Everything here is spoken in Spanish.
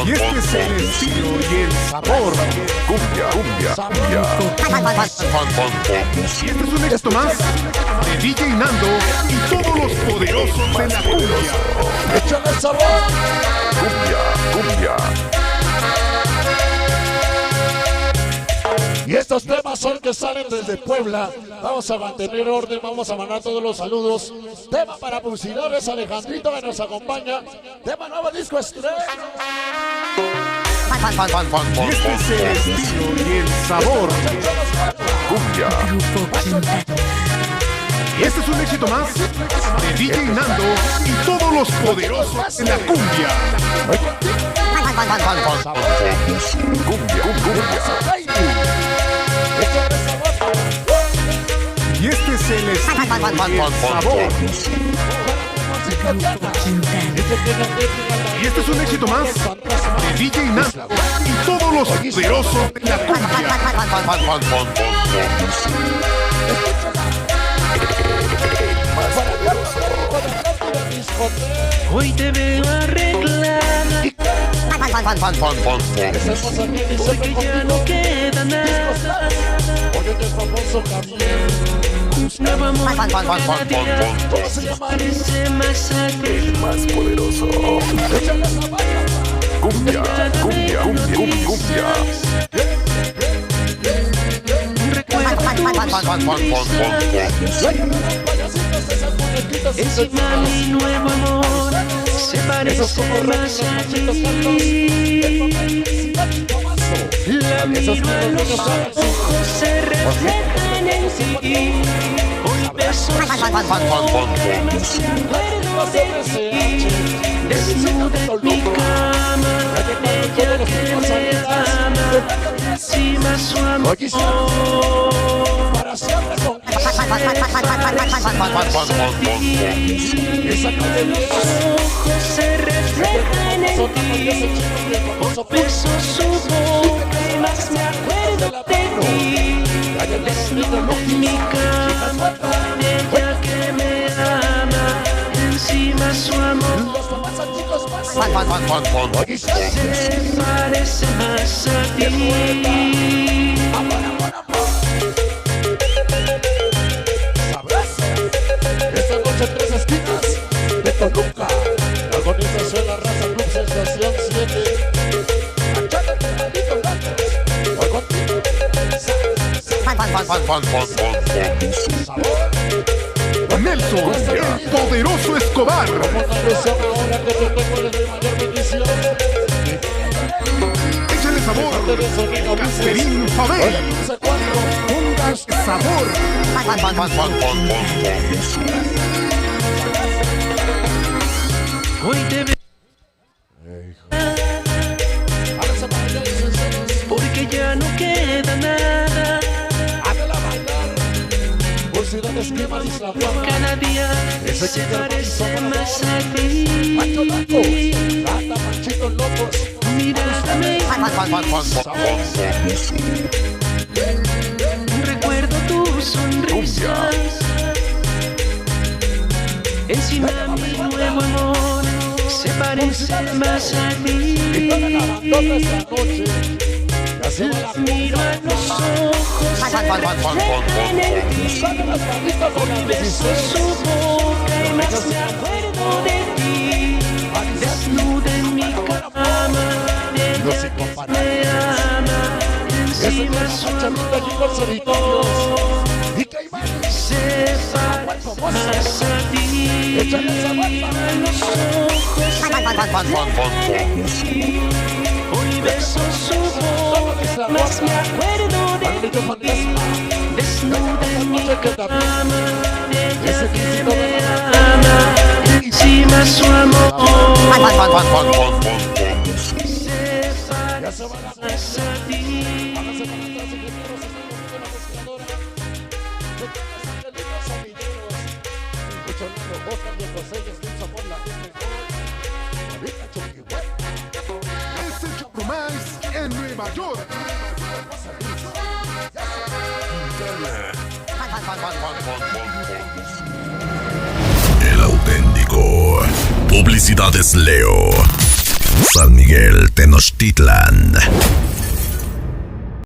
Y este es el estilo y el sabor. Cumbia, cumbia, cumbia. Y este es un éxito más de DJ Nando y todos los poderosos de la cumbia. Échale el sabor. Cumbia, cumbia. Y estos temas son que salen desde Puebla. Vamos a mantener orden, vamos a mandar todos los saludos. Tema para publicidades, Alejandrito que nos acompaña. Tema nuevo disco estreno. Y este es el estilo y el sabor. Cumbia. Y este es un éxito más de DJ Nando y todos los poderosos de la cumbia. Cumbia, cumbia. Y este es el estilo y el sabor. Y este es un éxito más de DJ Nando y todos los poderosos de la cumbia. Hoy te veo arreglada, porque ya no queda nada. Oye, que famoso también. Nuevo amor cada día parece más El más poderoso. Cumbia, cumbia, cumbia, cumbia. Encima mi nuevo amor se parece más a ti. La miro a los ojos, se reflejan en ti. Hoy beso su boca, más me acuerdo de ti. Desnuda en mi cama, ella que me ama, encima su amor. Para siempre con ojos se reflejan en ti. Hoy beso su boca y más me acuerdo de ti. Desnuda en mi cama, ella que me ama, encima su amor. Se parece más a ti. esta noche en 3 esquinas de Toluca. La organización La Raza Club Sensación 7. Achate tu maldito gato. Voy contigo. Sabor. Nelson, el poderoso Escobar. Como una presión ahora que te tengo eres mi mayor bendición. Échale sabor. Casperín Fabel. Pongas sabor. Hoy te veo porque ya no queda nada. Cada día se parece más a ti. Mírame, recuerdo tu sonrisa. Encima mi nuevo amor se parece más a ti. Miro a los ojos, se reflejan en ti. Hoy beso su boca y más me acuerdo de ti. Desnuda en mi cama, ella que me ama, encima su amor. Se parece más a ti. Miro a los ojos, se reflejan en ti. Hoy beso su boca, más me acuerdo de ti. Desnuda en mi cama, ella que me ama, encima su amor. Se parece a ti. Es el Chocomais en Nueva York. El auténtico. Publicidades Leo. Miguel, Tenochtitlan.